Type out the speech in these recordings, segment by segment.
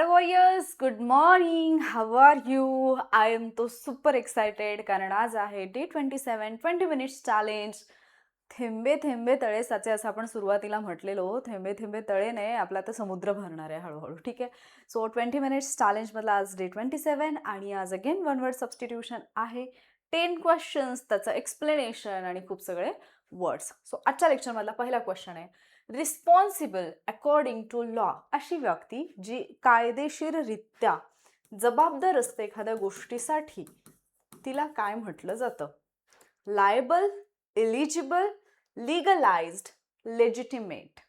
Hello warriors, good morning. How are you? I am तो super excited कारण आज आहे डे 27 20 मिनिट्स चॅलेंज. थेंबे थेंबे तळे साचे असं आपण सुरुवातीला म्हटलेलो. थेंबे थेंबे तळे नाही, आपला तर समुद्र भरणार आहे हळूहळू. ठीक आहे. सो 20 मिनिट्स चॅलेंज मधला आज डे 27 आणि आज अगेन वन वर्ड सबस्टिट्यूशन आहे. 10 क्वेश्चन्स, त्याचं एक्सप्लेनेशन आणि खूप सगळे वर्ड्स. सो आजच्या लेक्चर मधला पहिला क्वेश्चन आहे, रिस्पॉन्सिबल अकॉर्डिंग टू लॉ अशी व्यक्ती जी कायदेशीररित्या जबाबदार असते एखाद्या गोष्टीसाठी, तिला काय म्हटलं जातं? Liable, eligible, legalised, legitimate.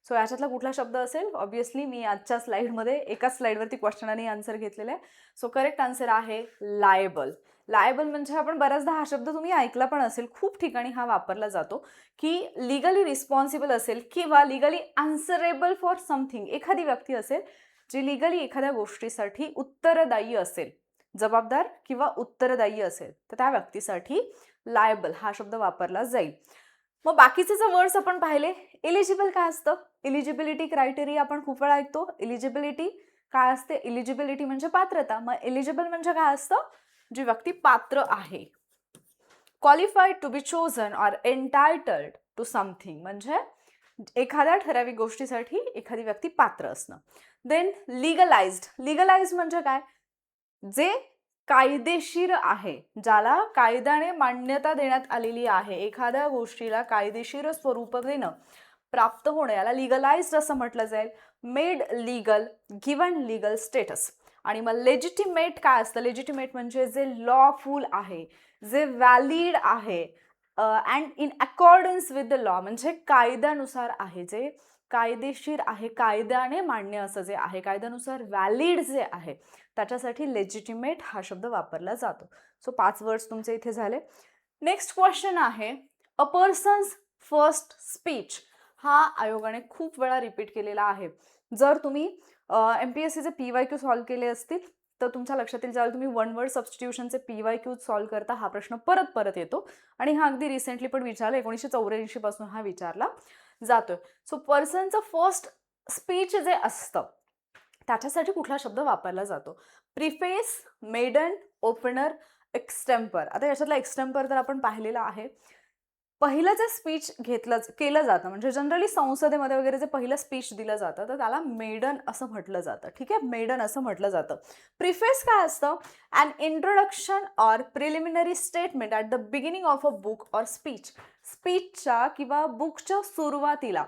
So याच्यातला कुठला शब्द असेल? ऑब्विसली मी आजच्या स्लाइडमध्ये एकाच स्लाइडवरती क्वेश्चन आणि आन्सर घेतलेला आहे. सो करेक्ट आन्सर आहे लायबल. लायबल म्हणजे आपण बऱ्याचदा हा शब्द तुम्ही ऐकला पण असेल, खूप ठिकाणी हा वापरला जातो की लिगली रिस्पॉन्सिबल असेल किंवा लिगली आन्सरेबल फॉर समथिंग. एखादी व्यक्ती असेल जी लिगली एखाद्या गोष्टीसाठी उत्तरदायी असेल, जबाबदार किंवा उत्तरदायी असेल, तर त्या व्यक्तीसाठी लायबल हा शब्द वापरला जाईल. मग बाकीचे जे वर्ड्स आपण पाहिले, एलिजिबल काय असतं? एलिजिबिलिटी क्रायटेरिया आपण खूप वेळा ऐकतो. एलिजिबिलिटी काय असते? एलिजिबिलिटी म्हणजे पात्रता. मग एलिजिबल म्हणजे काय असतं? जी व्यक्ती पात्र आहे. Qualified to be chosen or entitled to something म्हणजे एखाद्या ठराविक गोष्टीसाठी एखादी व्यक्ती पात्र असणं. Then legalised. लीगलाइज्ड म्हणजे काय? जे कायदेशीर आहे, ज्याला कायद्याने मान्यता देण्यात आलेली आहे, एखाद्या गोष्टीला कायदेशीर स्वरूप देणं, प्राप्त होणं, याला लीगलाइज्ड असं म्हटलं जाईल. Made legal, given legal status. आणि मग लेजिटिमेट काय असतं? लेजिटिमेट म्हणजे जे लॉफुल आहे, जे व्हॅलिड आहे, and in accordance with the law म्हणजे कायद्यानुसार आहे, जे कायदेशीर आहे, कायद्याने मान्य असं जे आहे, कायद्यानुसार व्हॅलिड जे आहे, त्याच्यासाठी लेजिटिमेट हा शब्द वापरला जातो. सो 5 वर्ड्स तुमचे इथे झाले. नेक्स्ट क्वेश्चन आहे, अ पर्सन्स फर्स्ट स्पीच. हा आयोगाने खूप वेळा रिपीट केलेला आहे. जर तुम्ही MPSCचे PYQ सॉल्व्ह केले असतील तर तुमच्या लक्षात येईल, ज्यावेळी तुम्ही वन वर्ड सबस्टिट्यूशनचे PYQ सॉल्व्ह करता हा प्रश्न परत परत येतो आणि हा अगदी रिसेंटली पण विचारला, 1984 पासून हा विचारला जातोय. सो पर्सनचं फर्स्ट स्पीच जे असतं त्याच्यासाठी कुठला शब्द वापरला जातो? Preface, maiden, opener, extempore. आता याच्यातला एक्स्टेम्पर तर आपण पाहिलेला आहे. पहिलं जे स्पीच केलं जातं म्हणजे जनरली संसदेमध्ये वगैरे जे पहिलं स्पीच दिलं जातं तर त्याला मेडन असं म्हटलं जातं. ठीक आहे, मेडन असं म्हटलं जातं. प्रिफेस काय असतं? An introduction or preliminary statement at the beginning of a book or speech. स्पीचच्या किंवा बुकच्या सुरुवातीला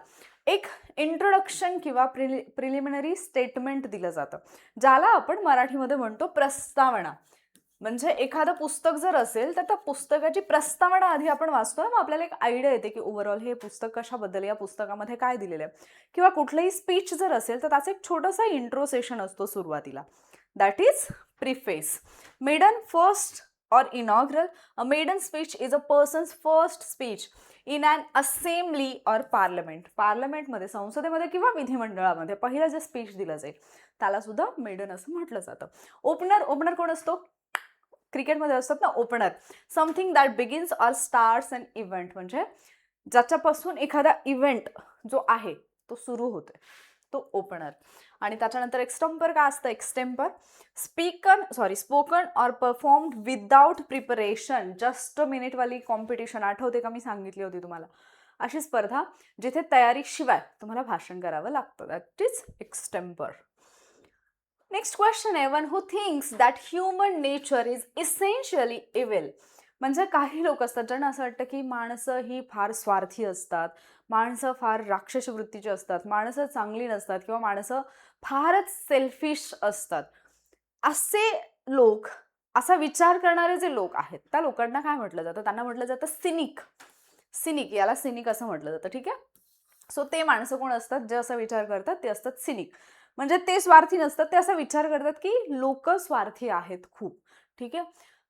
एक इंट्रोडक्शन किंवा प्रिलिमिनरी स्टेटमेंट दिलं जातं, ज्याला आपण मराठीमध्ये म्हणतो प्रस्तावना. म्हणजे एखादं पुस्तक जर असेल तर त्या पुस्तकाची प्रस्तावना आधी आपण वाचतो ना, मग आपल्याला एक आयडिया येते की ओव्हरऑल हे पुस्तक कशाबद्दल, या पुस्तकामध्ये काय दिलेलं आहे. किंवा कुठलंही स्पीच जर असेल तर त्याचं एक छोटंसं इंट्रो सेशन असतो सुरुवातीला, that is preface. Maiden first or inaugural. A maiden speech is a person's first speech in an assembly or parliament. पार्लमेंटमध्ये, संसदेमध्ये किंवा विधिमंडळामध्ये पहिलं जे स्पीच दिलं जाईल त्याला सुद्धा मेडन असं म्हटलं जातं. ओपनर. ओपनर कोण असतो? क्रिकेटमध्ये असतात ना opener. Something that begins or starts an event म्हणजे ज्याच्यापासून एखादा इव्हेंट जो आहे तो सुरू होतोय, तो ओपनर. आणि त्याच्यानंतर एक्स्टेम्पर काय असतं? Extempore spoken or performed without preparation. Just a मिनिटवाली कॉम्पिटिशन आठवते का? मी सांगितली होती तुम्हाला. अशी स्पर्धा जिथे तयारीशिवाय तुम्हाला भाषण करावं लागतं, दॅट इज एक्स्टेम्पर. नेक्स्ट क्वेश्चन आहे, one who thinks that human nature is essentially evil. म्हणजे काही लोक असतात ज्यांना असं वाटतं की माणसं ही फार स्वार्थी असतात, माणसं फार राक्षस वृत्तीची असतात, माणसं चांगली नसतात किंवा माणसं फारच सेल्फिश असतात. असे लोक, असा विचार करणारे जे लोक आहेत त्या लोकांना काय म्हटलं जातं? त्यांना म्हटलं जातं सिनिक. सिनिक, याला सिनिक असं म्हटलं जातं. ठीक आहे. सो ते माणसं कोण असतात जे असा विचार करतात ते असतात सिनिक. म्हणजे ते स्वार्थी नसतात, ते असा विचार करतात की लोक स्वार्थी आहेत खूप. ठीक आहे.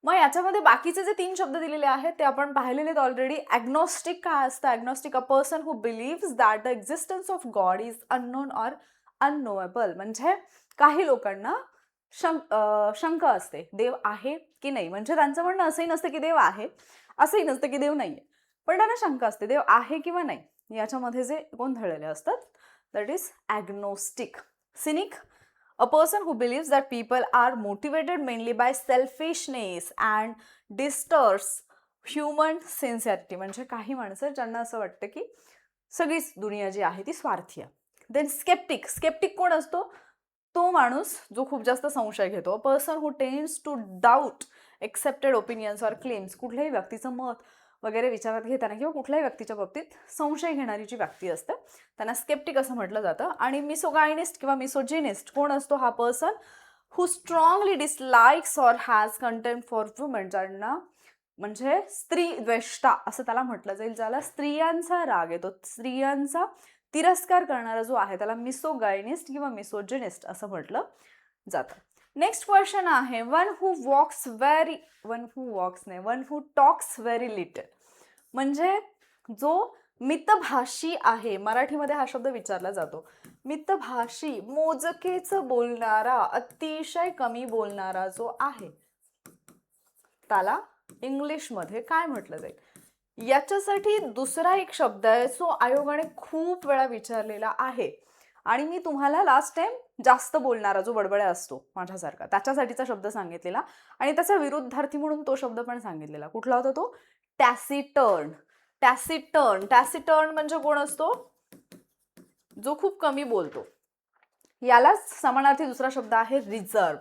मग याच्यामध्ये बाकीचे जे 3 शब्द दिलेले आहेत ते आपण पाहिलेले आहेत ऑलरेडी. ॲग्नोस्टिक काय असतं? Agnostic, a person who believes that the existence of God is unknown or unknowable. म्हणजे काही लोकांना शंका असते, देव आहे की नाही. म्हणजे त्यांचं म्हणणं असंही नसतं की देव आहे, असंही नसतं की देव नाहीये, पण त्यांना शंका असते देव आहे किंवा नाही. याच्यामध्ये जे गोंधळलेले असतात that is agnostic. Cynic, a person who believes that people are motivated mainly by selfishness and distrusts human sincerity. म्हणजे काही माणसं ज्यांना असं वाटतं की सगळीच दुनिया जी आहे ती स्वार्थी आहे. Then sceptic. स्केप्टिक कोण असतो? तो माणूस जो खूप जास्त संशय घेतो. A person who tends to doubt accepted opinions or claims. कुठल्याही व्यक्तीचं मत वगैरे विचारात घेताना किंवा कुठल्याही व्यक्तीच्या बाबतीत संशय घेणारी जी व्यक्ती असते त्यांना स्केप्टिक असं म्हटलं जातं. आणि मिसोगायनिस्ट किंवा मिसोजिनिस्ट कोण असतो? हा person who strongly dislikes or has contempt for woman. ज्यांना म्हणजे स्त्री द्वेष्टा असं त्याला म्हटलं जाईल, ज्याला स्त्रियांचा राग येतो, स्त्रियांचा तिरस्कार करणारा जो आहे त्याला मिसोगायनिस्ट किंवा मिसोजिनिस्ट असं म्हटलं जातं. नेक्स्ट क्वेश्चन आहे वन हू टॉक्स व्हेरी लिटल. म्हणजे जो मितभाषी आहे. मराठीमध्ये हा शब्द विचारला जातो. मितभाषी, मोजकेच बोलणारा, अतिशय कमी बोलणारा जो आहे त्याला इंग्लिशमध्ये काय म्हटलं जाईल? याच्यासाठी दुसरा एक शब्द आहे जो आयोगाने खूप वेळा विचारलेला आहे आणि मी तुम्हाला लास्ट टाइम जास्त बोलणारा जो बडबड्या असतो माझ्यासारखा त्याच्यासाठीचा शब्द सांगितलेला आणि त्याचा विरुद्धार्थी म्हणून तो शब्द पण सांगितलेला. कुठला होता तो? टॅसिटर्न. टॅसिटर्न. टॅसिटर्न म्हणजे कोण असतो? जो खूप कमी बोलतो. यालाच समानार्थी दुसरा शब्द आहे रिझर्व.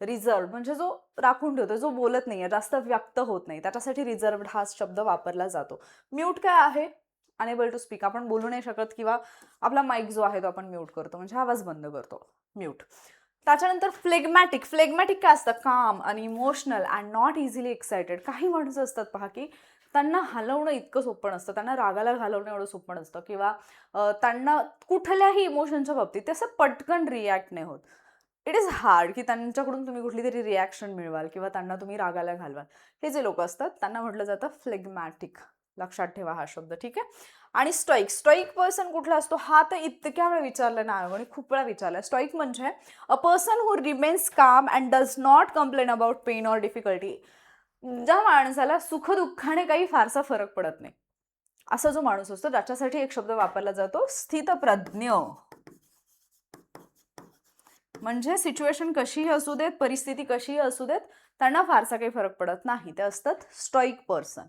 रिझर्व म्हणजे जो राखून ठेवतो, जो बोलत नाहीये, जास्त व्यक्त होत नाही, त्याच्यासाठी रिझर्व्ड हा शब्द वापरला जातो. म्यूट काय आहे? Unable to speak. आपण बोलू नाही शकत किंवा आपला माईक जो आहे तो आपण म्यूट करतो, म्हणजे आवाज बंद करतो, म्यूट. त्याच्यानंतर फ्लेगमॅटिक. फ्लेगमॅटिक काय असतं? काम आणि emotional and not easily excited. काही माणसं असतात पहा की त्यांना हलवणं इतकं सोपं नसतं, त्यांना रागाला घालवणं एवढं सोपं नसतं किंवा त्यांना कुठल्याही इमोशनच्या बाबतीत ते असं पटकन रिॲक्ट नाही होत. इट इज हार्ड की त्यांच्याकडून तुम्ही कुठली तरी रिॲक्शन मिळवाल किंवा त्यांना तुम्ही रागाला घालवाल. हे जे लोक असतात त्यांना म्हटलं जातं फ्लेगमॅटिक. लक्षात ठेवा हा शब्द, ठीक आहे. आणि स्टॉईक. स्टॉईक पर्सन कुठला असतो? हा तर इतक्या वेळा विचारला ना आणि खूप वेळा विचारला. स्टॉईक म्हणजे a person who remains calm and does not complain about pain or difficulty. ज्या माणसाला सुखदुःखाने काही फारसा फरक पडत नाही असा जो माणूस असतो त्याच्यासाठी एक शब्द वापरला जातो स्थितप्रज्ञ. म्हणजे सिच्युएशन कशीही असू देत, परिस्थिती कशीही असू देत, त्यांना फारसा काही फरक पडत नाही. ते असतात स्टॉईक पर्सन.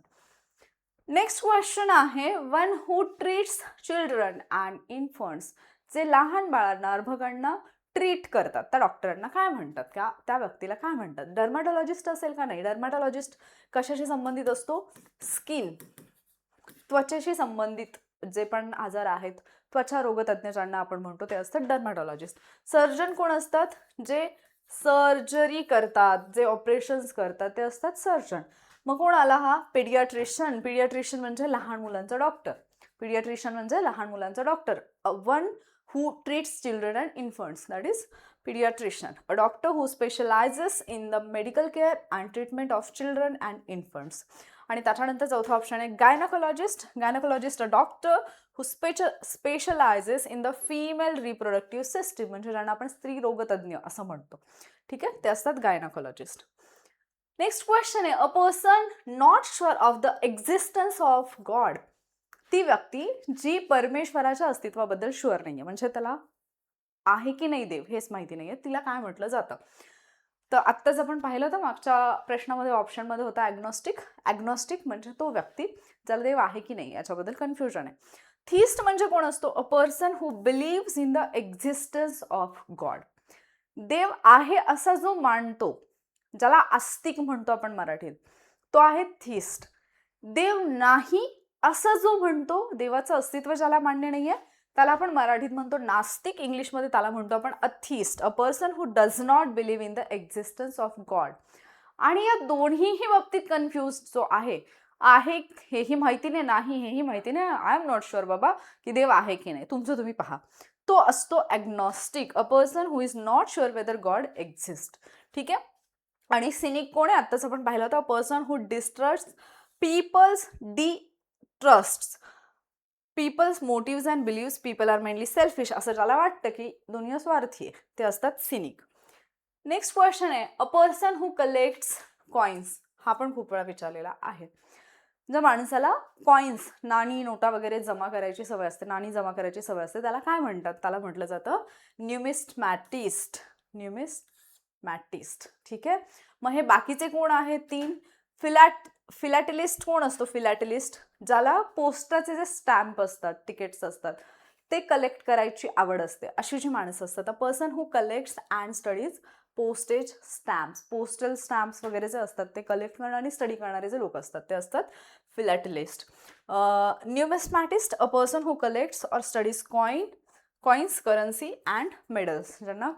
नेक्स्ट क्वेश्चन आहे one who treats children and infants. जे लहान बाळांना, अर्भकांना ट्रीट करतात त्या डॉक्टरांना काय म्हणतात? का त्या व्यक्तीला काय म्हणतात? डर्मॅटॉलॉजिस्ट असेल का? नाही. डर्मॅटॉलॉजिस्ट कशाशी संबंधित असतो? स्किन, त्वचेशी संबंधित जे पण आजार आहेत, त्वचा रोगतज्ञ ज्यांना आपण म्हणतो ते असतात डर्मॅटॉलॉजिस्ट. सर्जन कोण असतात? जे सर्जरी करतात, जे ऑपरेशन्स करतात ते असतात सर्जन. मग कोण आला हा? पेडियाट्रिशियन. पेडियाट्रिशियन म्हणजे लहान मुलांचा डॉक्टर. पेडियाट्रिशियन म्हणजे लहान मुलांचा doctor. One who treats children and infants, that is pediatrician, a doctor who specializes in the medical care and treatment of children and infants. आणि त्याच्यानंतर चौथा ऑप्शन आहे gynaecologist. Gynaecologist a doctor who specialises in the female reproductive system. म्हणजे ज्यांना आपण स्त्री रोगतज्ञ असं म्हणतो, ठीक आहे, ते असतात गायनाकोलॉजिस्ट. नेक्स्ट क्वेश्चन आहे a person not sure of the existence of God. ती व्यक्ती जी परमेश्वराच्या अस्तित्वाबद्दल शुअर नाहीये, म्हणजे त्याला आहे की नाही देव हेच माहिती नाहीये, तिला काय म्हटलं जातं? तर आत्ताच आपण पाहिलं होतं मागच्या प्रश्नामध्ये ऑप्शनमध्ये होता ॲग्नॉस्टिक. ॲग्नॉस्टिक म्हणजे तो व्यक्ती ज्याला देव आहे की नाही याच्याबद्दल कन्फ्युजन आहे. थिस्ट म्हणजे कोण असतो? A person who believes in the existence of God. देव आहे असा जो मानतो, ज्याला आस्तिक म्हणतो आपण मराठीत, तो आहे थिस्ट. देव नाही असं जो म्हणतो, देवाचं अस्तित्व ज्याला मान्य नाहीये, त्याला आपण मराठीत म्हणतो नास्तिक. इंग्लिशमध्ये त्याला म्हणतो आपण atheist. A person who does not believe in the existence of God. आणि या दोन्हीही बाबतीत कन्फ्युज जो आहे हेही माहिती नाही हेही माहिती नाही, आय एम नॉट शुअर बाबा की देव आहे की नाही, तुमचं तुम्ही पहा, तो असतो agnostic. A person who is not sure whether God exist, ठीक आहे. आणि सिनिक कोण आहे? आत्ताच आपण पाहिलं होतं person who distrust people's trusts people's motives and believes people are mainly selfish. असं ज्याला वाटतं की दुनिया स्वार्थी आहे ते असतात सिनिक. नेक्स्ट क्वेश्चन आहे a person who collects coins. हा पण खूप वेळा विचारलेला आहे. ज्या माणसाला कॉइन्स, नाणी, नोटा वगैरे जमा करायची सवय असते, नाणी जमा करायची सवय असते, त्याला काय म्हणतात? त्याला म्हटलं जातं न्यूमिस्मॅटिस्ट. न्यूमिसमॅटिस्ट. ठीक आहे. मग हे बाकीचे कोण आहेत 3? फिलॅटेलिस्ट कोण असतो? फिलॅटेलिस्ट ज्याला पोस्टाचे जे स्टॅम्प असतात, तिकीट्स असतात, ते कलेक्ट करायची आवड असते, अशी जी माणसं असतात. अ person who collects and studies postage stamps, postal stamps वगैरे जे असतात ते कलेक्ट करणारे आणि स्टडी करणारे जे लोक असतात ते असतात philatelist. Numismatist, a person who collects or studies coins, currency and medals, ज्यांना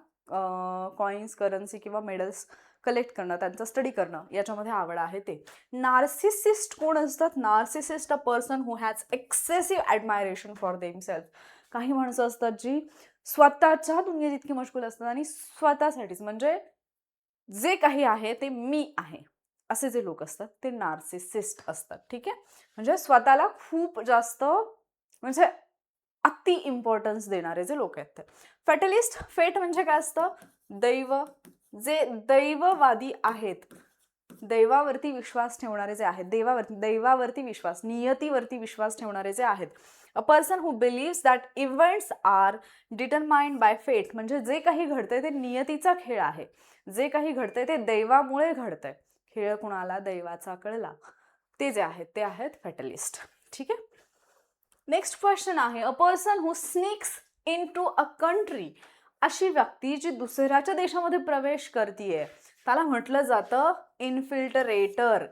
कॉइन्स, करन्सी किंवा मेडल्स कलेक्ट करणं, त्यांचं स्टडी करणं याच्यामध्ये आवड आहे ते. नार्सिसिस्ट कोण असतात? Narcissist, a person who has excessive admiration for themselves. काही माणसं असतात जी स्वतःच्या दुनियेत इतकी मशगूल असतात आणि स्वतःसाठीच, म्हणजे जे काही आहे ते मी आहे असे जे लोक असतात ते नार्सिसिस्ट असतात. ठीक आहे. म्हणजे स्वतःला खूप जास्त, म्हणजे अति इम्पॉर्टन्स देणारे जे लोक आहेत ते. फॅटलिस्ट, फेट म्हणजे काय असतं? दैव. जे दैववादी आहेत, दैवावरती विश्वास ठेवणारे जे आहेत, दैवावरती विश्वास, नियतीवरती विश्वास ठेवणारे जे आहेत. A person who believes that events are determined by fate, म्हणजे जे काही घडतंय ते नियतीचा खेळ आहे, जे काही घडतंय ते दैवामुळे घडतंय. खेळ कुणाला? दैवाचा कळला. ते जे आहेत ते आहेत फॅटलिस्ट. ठीक आहे. नेक्स्ट क्वेश्चन आहे, a person who sneaks in to a country, अशी व्यक्ती जी दुसऱ्याच्या देशामध्ये प्रवेश करतीये त्याला म्हटलं जातं इन्फिल्टरेटर.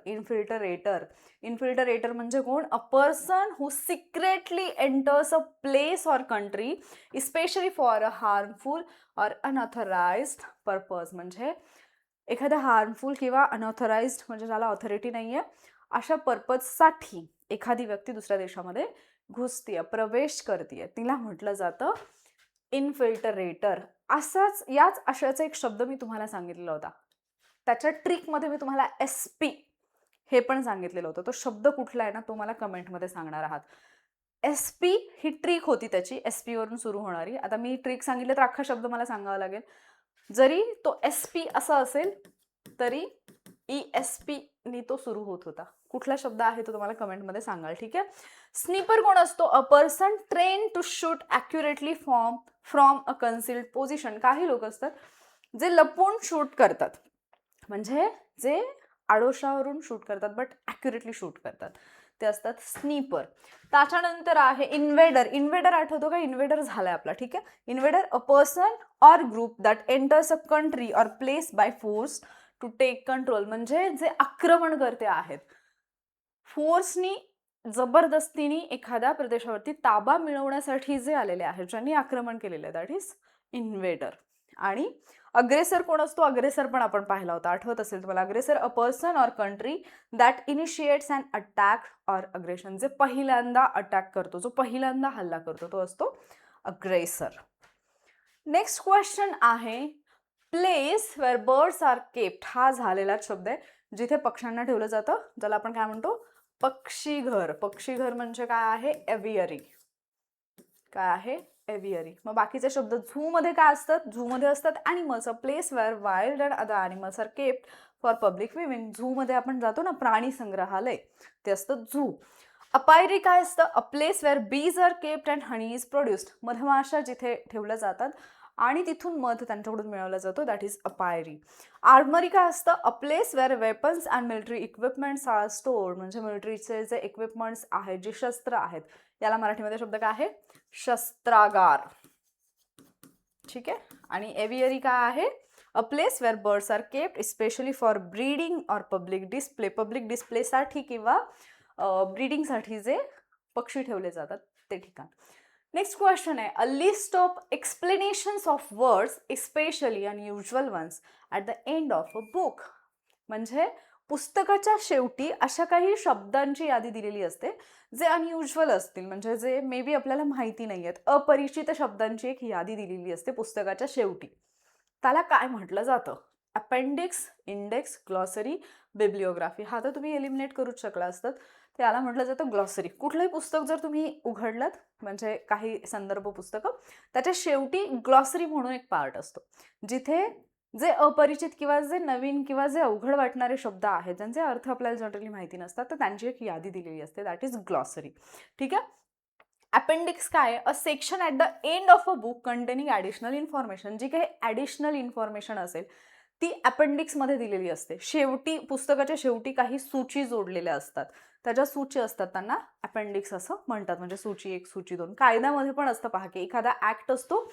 इन्फिल्टरेटर म्हणजे कोण? A person who secretly enters a place or country especially for a harmful or unauthorized purpose. म्हणजे एखाद्या हार्मफुल किंवा अनऑथराइज्ड, म्हणजे ज्याला ऑथॉरिटी नाहीये, अशा पर्पजसाठी एखादी व्यक्ती दुसऱ्या देशामध्ये घुसतीये, प्रवेश करतीये, तिला म्हटलं जातं इन्फिल्टरेटर. याच अशाचा एक शब्द मी तुम्हाला सांगितलेला होता. त्याच्या ट्रिकमध्ये मी तुम्हाला SP हे पण सांगितलेलं होतं. तो शब्द कुठला आहे ना, तो मला कमेंटमध्ये सांगणार आहात. SP ही ट्रिक होती त्याची, SP वरून सुरू होणारी. आता मी ट्रिक सांगितलं तर अख्खा शब्द मला सांगावा लागेल. जरी तो SP असा असेल तरी ESP नी तो सुरू होत होता. कुठला शब्द आहे तो तुम्हाला कमेंटमध्ये सांगाल. ठीक आहे. स्निपर कोण असतो? A person train to shoot accurately from a concealed position. काही लोक असतात जे लपून शूट करतात, म्हणजे जे आडोशावरून शूट करतात बट ॲक्युरेटली शूट करतात, ते असतात स्निपर. त्याच्यानंतर आहे इन्व्हेडर. इन्व्हेडर आठवतो का? इन्व्हेडर झालाय आपला. ठीक आहे. Invader, a person or group that enters a country or place by force to take control, म्हणजे जे आक्रमणकर्ते आहेत, फोर्सनी, जबरदस्तीने एखाद्या प्रदेशावरती ताबा मिळवण्यासाठी जे आलेले आहेत, ज्यांनी आक्रमण केलेलं आहे, दॅट इज इन्व्हेडर. आणि अग्रेसर कोण असतो? अग्रेसर पण आपण पाहिला होता, आठवत असेल तुम्हाला. Aggressor, a person or country that initiates an attack or aggression, जे पहिल्यांदा अटॅक करतो, जो पहिल्यांदा हल्ला करतो, तो असतो अग्रेसर. नेक्स्ट क्वेश्चन आहे, place where birds are kept. हा झालेला शब्द आहे, जिथे पक्ष्यांना ठेवलं जातं, ज्याला आपण काय म्हणतो? पक्षीघर. पक्षीघर म्हणजे काय आहे? एव्हियरी. काय आहे? एव्हियरी. मग बाकीचे शब्द, झू मध्ये काय असतात? झू मध्ये असतात animals. A place where wild and other animals are kept for public viewing. Zoo मध्ये आपण जातो ना, प्राणी संग्रहालय, ते असतं झू. अपायरी काय असतं? A place where bees are kept and honey is produced. मधमाशा जिथे ठेवल्या जातात आणि तिथून मध त्यांच्याकडून मिळवला जातो, दॅट इज अपायरी. आर्मरी काय असतं? A place where weapons and military equipments are stored. म्हणजे मिलिटरीचे जे इक्विपमेंट्स आहेत, जे शस्त्र आहेत, याला मराठीमध्ये शब्द काय आहे? शस्त्रागार. ठीक आहे. आणि एव्हियरी काय आहे? A place where birds are kept specially for breeding or public display. Public डिस्प्लेसाठी किंवा ब्रीडिंगसाठी जे पक्षी ठेवले जातात ते ठिकाण. नेक्स्ट क्वेश्चन आहे, a list of explanations of words especially unusual ones at the end of a book. म्हणजे पुस्तकाच्या शेवटी अशा काही शब्दांची यादी दिलेली असते जे अनयुज्युअल असतील, म्हणजे जे मे बी आपल्याला माहिती नाही आहेत, अपरिचित शब्दांची एक यादी दिलेली असते पुस्तकाच्या शेवटी. त्याला काय म्हटलं जातं? Appendix, index, glossary, bibliography. हा तर तुम्ही एलिमिनेट करूच शकला असतात. त्याला म्हटलं जातं ग्लॉसरी. कुठलंही पुस्तक जर तुम्ही उघडलं, म्हणजे काही संदर्भ पुस्तकं, त्याच्या शेवटी ग्लॉसरी म्हणून एक पार्ट असतो, जिथे जे अपरिचित किंवा जे नवीन किंवा जे अवघड वाटणारे शब्द आहेत, ज्यांचे अर्थ आपल्याला जनरली माहिती नसतात, तर त्यांची एक यादी दिलेली असते, दॅट इज ग्लॉसरी. ठीक आहे. अपेंडिक्स काय आहे? A section at the end of a book containing additional information. जी काही ॲडिशनल इन्फॉर्मेशन असेल ती अपेंडिक्समध्ये दिलेली असते. शेवटी पुस्तकाच्या शेवटी काही सूची जोडलेल्या असतात. त्याच्या सूची असतात त्यांना अपेंडिक्स असं म्हणतात. म्हणजे सूची 1, सूची 2. कायद्यामध्ये पण असतं पहा की एखादा ॲक्ट असतो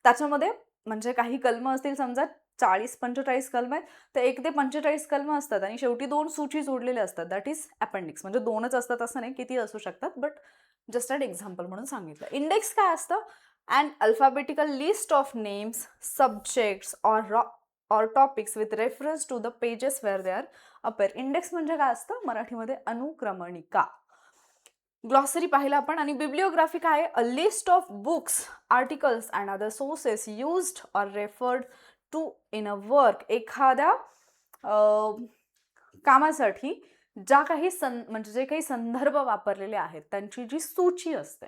त्याच्यामध्ये म्हणजे काही कलम असतील समजा 40-45 कलम आहेत, तर 1 ते 45 कलम असतात आणि शेवटी 2 सूची जोडलेल्या असतात. That is appendix. म्हणजे 2च असतात असं नाही, किती असू शकतात, बट जस्ट ॲन एक्झाम्पल म्हणून सांगितलं. इंडेक्स काय असतं? And alphabetical list of names, subjects or topics with reference to the pages where they are appear. Index म्हणजे काय असतं? मराठीमध्ये अनुक्रमणिका. ग्लॉसरी पाहिलं आपण. आणि बिब्लिओग्राफी काय आहे? A list of books, articles and other sources used or referred to in a work. एखाद्या कामासाठी ज्या काही म्हणजे जे काही संदर्भ वापरलेले आहेत त्यांची जी सूची असते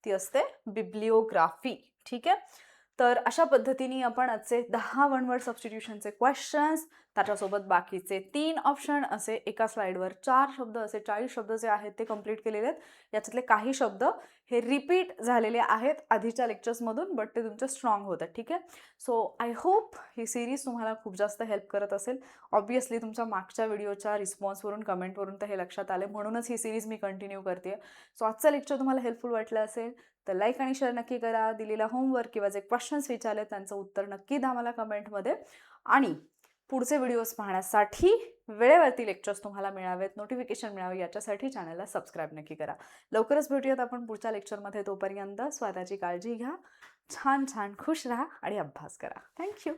ती असते बिब्लिओग्राफी. ठीक आहे. तर अशा पद्धतीने आपण आजचे 10 वन वर्ड सबस्टिट्यूशनचे क्वेश्चन्स, त्याच्यासोबत बाकीचे 3 ऑप्शन असे एका स्लाइडवर 4 शब्द असे 40 शब्द जे आहेत ते कंप्लीट केलेले आहेत. याच्यातले काही शब्द हे रिपीट झालेले आहेत आधीच्या लेक्चर्समधून, बट ते तुमचे स्ट्रॉंग होतात. ठीक आहे. So I hope he series तुम्हाला खूप जास्त हेल्प करत असेल. ऑब्व्हियसली तुमच्या मागच्या व्हिडिओच्या रिस्पॉन्सवरून, कमेंटवरून तर हे लक्षात आले, म्हणूनच ही सिरीज मी कंटिन्यू करते. सो आजचं लेक्चर तुम्हाला हेल्पफुल वाटलं असेल तर लाईक आणि शेअर नक्की करा. दिलेला होमवर्क किंवा जे क्वेश्चन्स विचारले त्यांचं उत्तर नक्की द्या मला कमेंटमध्ये. आणि पुढचे व्हिडिओज पाहण्यासाठी, वेळेवरती लेक्चर्स तुम्हाला मिळावेत, नोटिफिकेशन मिळावे याच्यासाठी चॅनलला सबस्क्राईब नक्की करा. लवकरच भेटूयात आपण पुढच्या लेक्चरमध्ये. तोपर्यंत स्वतःची काळजी घ्या, छान छान खुश राहा आणि अभ्यास करा. थँक्यू.